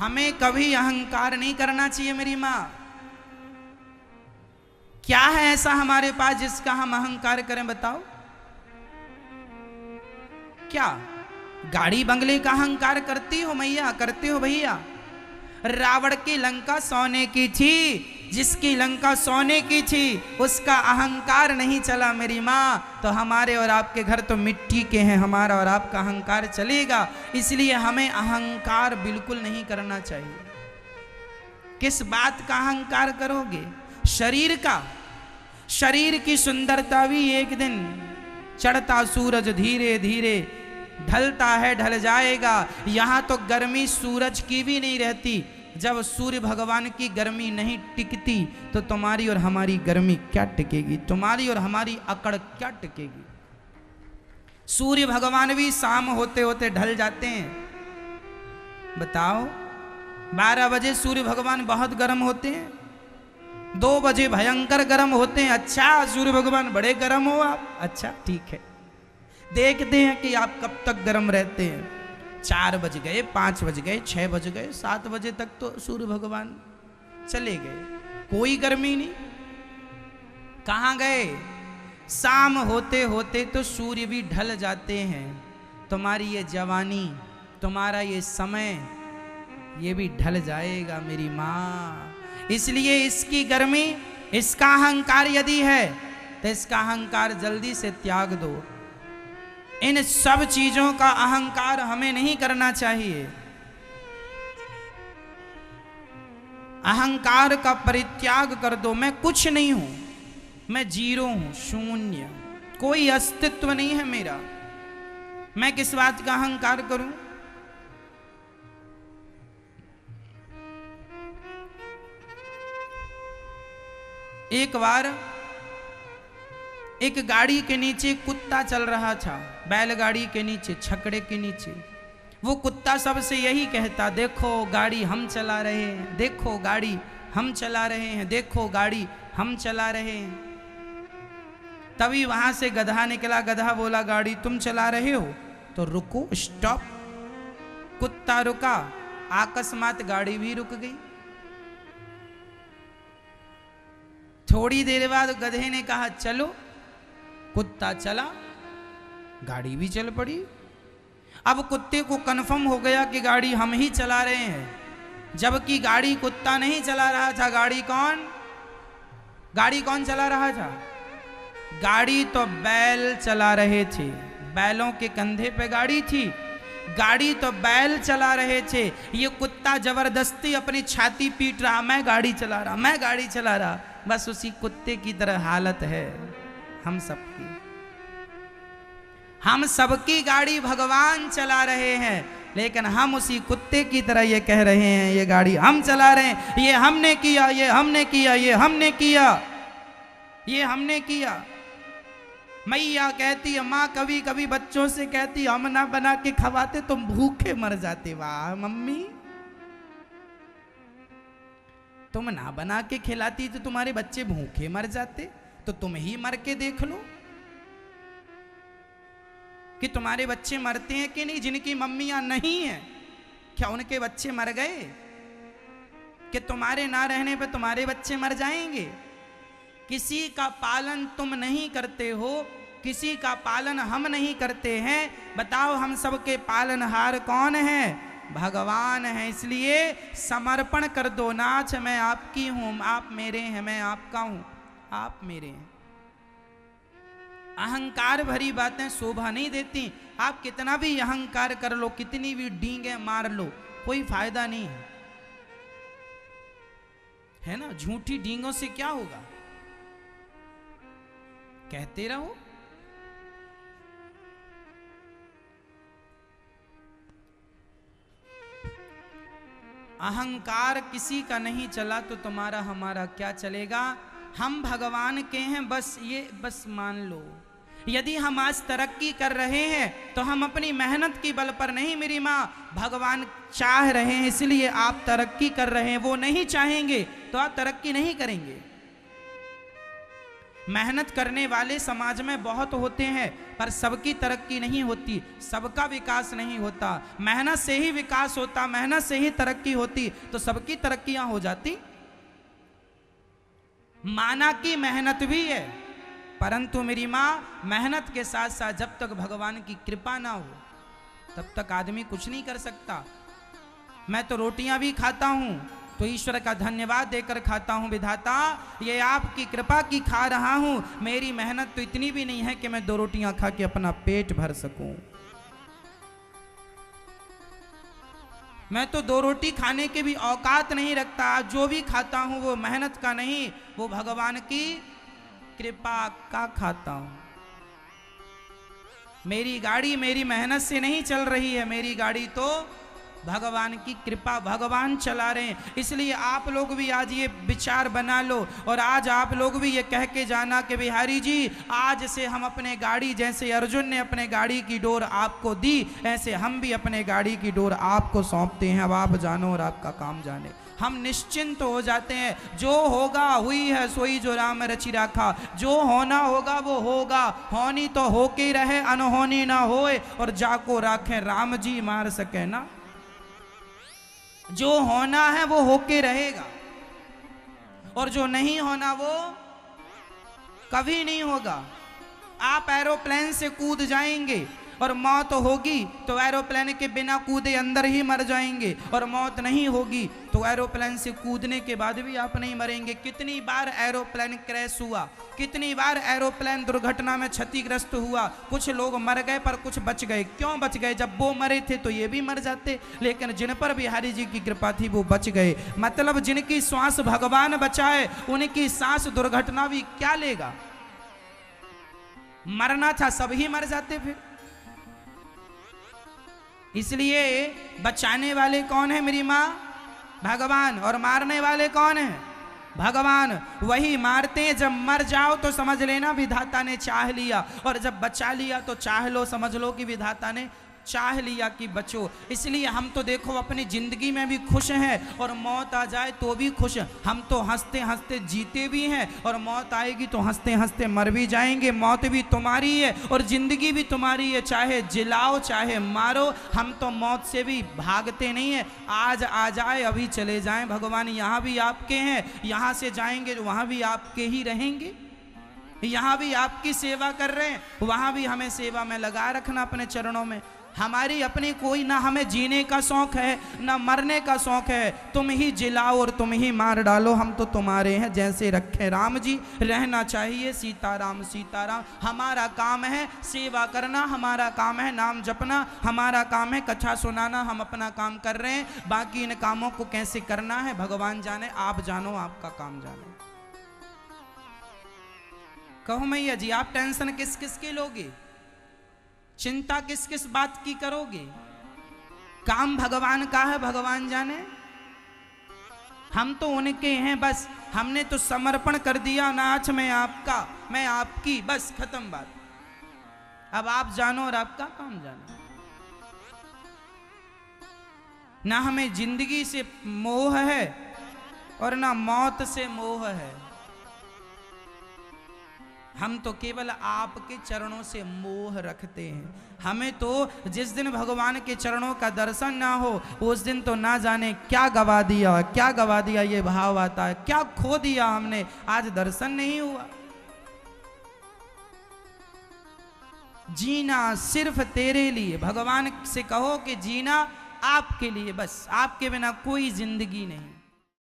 हमें कभी अहंकार नहीं करना चाहिए मेरी माँ। क्या है ऐसा हमारे पास जिसका हम अहंकार करें, बताओ? क्या गाड़ी बंगले का अहंकार करती हो मैया, करते हो भैया? रावण की लंका सोने की थी, जिसकी लंका सोने की थी उसका अहंकार नहीं चला मेरी माँ, तो हमारे और आपके घर तो मिट्टी के हैं, हमारा और आपका अहंकार चलेगा। इसलिए हमें अहंकार बिल्कुल नहीं करना चाहिए। किस बात का अहंकार करोगे? शरीर का। शरीर की सुंदरता भी एक दिन, चढ़ता सूरज धीरे धीरे ढलता है, ढल जाएगा। यहां तो गर्मी सूरज की भी नहीं रहती। जब सूर्य भगवान की गर्मी नहीं टिकती तो तुम्हारी और हमारी गर्मी क्या टिकेगी, तुम्हारी और हमारी अकड़ क्या टिकेगी? सूर्य भगवान भी शाम होते होते ढल जाते हैं। बताओ, 12 बजे सूर्य भगवान बहुत गर्म होते हैं, 2 बजे भयंकर गर्म होते हैं। अच्छा, सूर्य भगवान बड़े गर्म हो आप? अच्छा ठीक है, देखते हैं कि आप कब तक गर्म रहते हैं। 4 बज गए, 5 बज गए, 6 बज गए, 7 बजे तक तो सूर्य भगवान चले गए, कोई गर्मी नहीं। कहाँ गए? शाम होते होते तो सूर्य भी ढल जाते हैं। तुम्हारी ये जवानी, तुम्हारा ये समय, ये भी ढल जाएगा मेरी माँ। इसलिए इसकी गर्मी, इसका अहंकार यदि है तो इसका अहंकार जल्दी से त्याग दो। इन सब चीजों का अहंकार हमें नहीं करना चाहिए। अहंकार का परित्याग कर दो। मैं कुछ नहीं हूं, मैं जीरो हूं, शून्य, कोई अस्तित्व नहीं है मेरा। मैं किस बात का अहंकार करूं? एक बार एक गाड़ी के नीचे कुत्ता चल रहा था, बैलगाड़ी के नीचे, छकड़े के नीचे। वो कुत्ता सबसे यही कहता, देखो गाड़ी हम चला रहे हैं, देखो गाड़ी हम चला रहे हैं, देखो गाड़ी हम चला रहे हैं। तभी वहां से गधा निकला। गधा बोला, गाड़ी तुम चला रहे हो तो रुको, स्टॉप। कुत्ता रुका, अकस्मात गाड़ी भी रुक गई। थोड़ी देर बाद गधे ने कहा चलो। कुत्ता चला, गाड़ी भी चल पड़ी। अब कुत्ते को कन्फर्म हो गया कि गाड़ी हम ही चला रहे हैं, जबकि गाड़ी कुत्ता नहीं चला रहा था। गाड़ी कौन चला रहा था? गाड़ी तो बैल चला रहे थे। बैलों के कंधे पे गाड़ी थी, गाड़ी तो बैल चला रहे थे। ये कुत्ता जबरदस्ती अपनी छाती पीट रहा, मैं गाड़ी चला रहा, मैं गाड़ी चला रहा। बस उसी कुत्ते की तरह हालत है हम सबकी। हम सबकी गाड़ी भगवान चला रहे हैं, लेकिन हम उसी कुत्ते की तरह ये कह रहे हैं ये गाड़ी हम चला रहे हैं, ये हमने किया, ये हमने किया, ये हमने किया, ये हमने किया। मैया कहती है, माँ कभी कभी बच्चों से कहती, हम ना बना के खवाते तुम भूखे मर जाते। वाह मम्मी, तुम ना बना के खिलाती तो तुम्हारे बच्चे भूखे मर जाते, तो तुम ही मर के देख लो कि तुम्हारे बच्चे मरते हैं कि नहीं। जिनकी मम्मियां नहीं हैं, क्या उनके बच्चे मर गए? कि तुम्हारे ना रहने पे तुम्हारे बच्चे मर जाएंगे? किसी का पालन तुम नहीं करते हो, किसी का पालन हम नहीं करते हैं। बताओ, हम सबके पालनहार कौन है? भगवान है। इसलिए समर्पण कर दो, नाथ मैं आपकी हूं, आप मेरे हैं, मैं आपका हूं, आप मेरे हैं। अहंकार भरी बातें शोभा नहीं देती। आप कितना भी अहंकार कर लो, कितनी भी डींगे मार लो, कोई फायदा नहीं है, है ना। झूठी डींगों से क्या होगा? कहते रहो। अहंकार किसी का नहीं चला तो तुम्हारा हमारा क्या चलेगा? हम भगवान के हैं, बस मान लो। यदि हम आज तरक्की कर रहे हैं तो हम अपनी मेहनत की बल पर नहीं मेरी माँ, भगवान चाह रहे हैं इसलिए आप तरक्की कर रहे हैं। वो नहीं चाहेंगे तो आप तरक्की नहीं करेंगे। मेहनत करने वाले समाज में बहुत होते हैं, पर सबकी तरक्की नहीं होती, सबका विकास नहीं होता। मेहनत से ही विकास होता, मेहनत से ही तरक्की होती, तो सबकी तरक्कियां हो जाती। माना कि मेहनत भी है, परंतु मेरी माँ मेहनत के साथ साथ जब तक भगवान की कृपा ना हो तब तक आदमी कुछ नहीं कर सकता। मैं तो रोटियां भी खाता हूं तो ईश्वर का धन्यवाद देकर खाता हूं, विधाता ये आपकी कृपा की खा रहा हूं, मेरी मेहनत तो इतनी भी नहीं है कि मैं 2 रोटियां खा के अपना पेट भर सकूं। मैं तो 2 रोटी खाने के भी औकात नहीं रखता। जो भी खाता हूं वो मेहनत का नहीं, वो भगवान की कृपा का खाता हूं। मेरी गाड़ी मेरी मेहनत से नहीं चल रही है, मेरी गाड़ी तो भगवान की कृपा, भगवान चला रहे हैं। इसलिए आप लोग भी आज ये विचार बना लो और आज आप लोग भी ये कह के जाना कि बिहारी जी आज से हम अपने गाड़ी, जैसे अर्जुन ने अपने गाड़ी की डोर आपको दी, ऐसे हम भी अपने गाड़ी की डोर आपको सौंपते हैं। अब आप जानो और आपका काम जाने, हम निश्चिंत हो जाते हैं। जो होगा हुई है सोई जो राम रचि राखा, जो होना होगा वो होगा, होनी तो होके रहे अनहोनी ना होए, और जाको राखे राम जी मार सके ना। जो होना है वो होके रहेगा और जो नहीं होना वो कभी नहीं होगा। आप एरोप्लेन से कूद जाएंगे और मौत होगी तो एरोप्लेन के बिना कूदे अंदर ही मर जाएंगे, और मौत नहीं होगी तो एरोप्लेन से कूदने के बाद भी आप नहीं मरेंगे। कितनी बार एरोप्लेन क्रैश हुआ, कितनी बार एरोप्लेन दुर्घटना में क्षतिग्रस्त हुआ, कुछ लोग मर गए पर कुछ बच गए। क्यों बच गए? जब वो मरे थे तो ये भी मर जाते, लेकिन जिन पर बिहारी जी की कृपा थी वो बच गए। मतलब जिनकी श्वास भगवान बचाए उनकी सांस दुर्घटना भी क्या लेगा। मरना था सब ही मर जाते फिर। इसलिए बचाने वाले कौन है मेरी माँ? भगवान। और मारने वाले कौन है? भगवान। वही मारते हैं। जब मर जाओ तो समझ लेना विधाता ने चाह लिया, और जब बचा लिया तो चाह लो, समझ लो कि विधाता ने चाह लिया कि बचो। इसलिए हम तो देखो अपनी जिंदगी में भी खुश हैं और मौत आ जाए तो भी खुश। हम तो हंसते हंसते जीते भी हैं और मौत आएगी तो हंसते हंसते मर भी जाएंगे। मौत भी तुम्हारी है और जिंदगी भी तुम्हारी है, चाहे जिलाओ चाहे मारो, हम तो मौत से भी भागते नहीं है। आज आ जाए अभी चले जाएं, भगवान यहाँ भी आपके हैं, यहाँ से जाएंगे तो वहाँ भी आपके ही रहेंगे। यहाँ भी आपकी सेवा कर रहे हैं, वहाँ भी हमें सेवा में लगा रखना अपने चरणों में। हमारी अपनी कोई ना हमें जीने का शौक है ना मरने का शौक है। तुम ही जिलाओ और तुम ही मार डालो, हम तो तुम्हारे हैं। जैसे रखे राम जी रहना चाहिए सीताराम सीताराम। हमारा काम है सेवा करना, हमारा काम है नाम जपना, हमारा काम है कथा सुनाना। हम अपना काम कर रहे हैं, बाकी इन कामों को कैसे करना है भगवान जाने, आप जानो, आपका काम जाने। कहो मैया जी आप टेंशन किस किस की लोगे, चिंता किस किस बात की करोगे? काम भगवान का है, भगवान जाने। हम तो उनके हैं, बस हमने तो समर्पण कर दिया। नाच मैं आपका मैं आपकी, बस खत्म बात। अब आप जानो और आपका काम जानो। ना हमें जिंदगी से मोह है और ना मौत से मोह है। हम तो केवल आपके चरणों से मोह रखते हैं। हमें तो जिस दिन भगवान के चरणों का दर्शन ना हो उस दिन तो ना जाने क्या गवा दिया, क्या गवा दिया, ये भाव आता है। क्या खो दिया हमने, आज दर्शन नहीं हुआ। जीना सिर्फ तेरे लिए, भगवान से कहो कि जीना आपके लिए, बस आपके बिना कोई जिंदगी नहीं।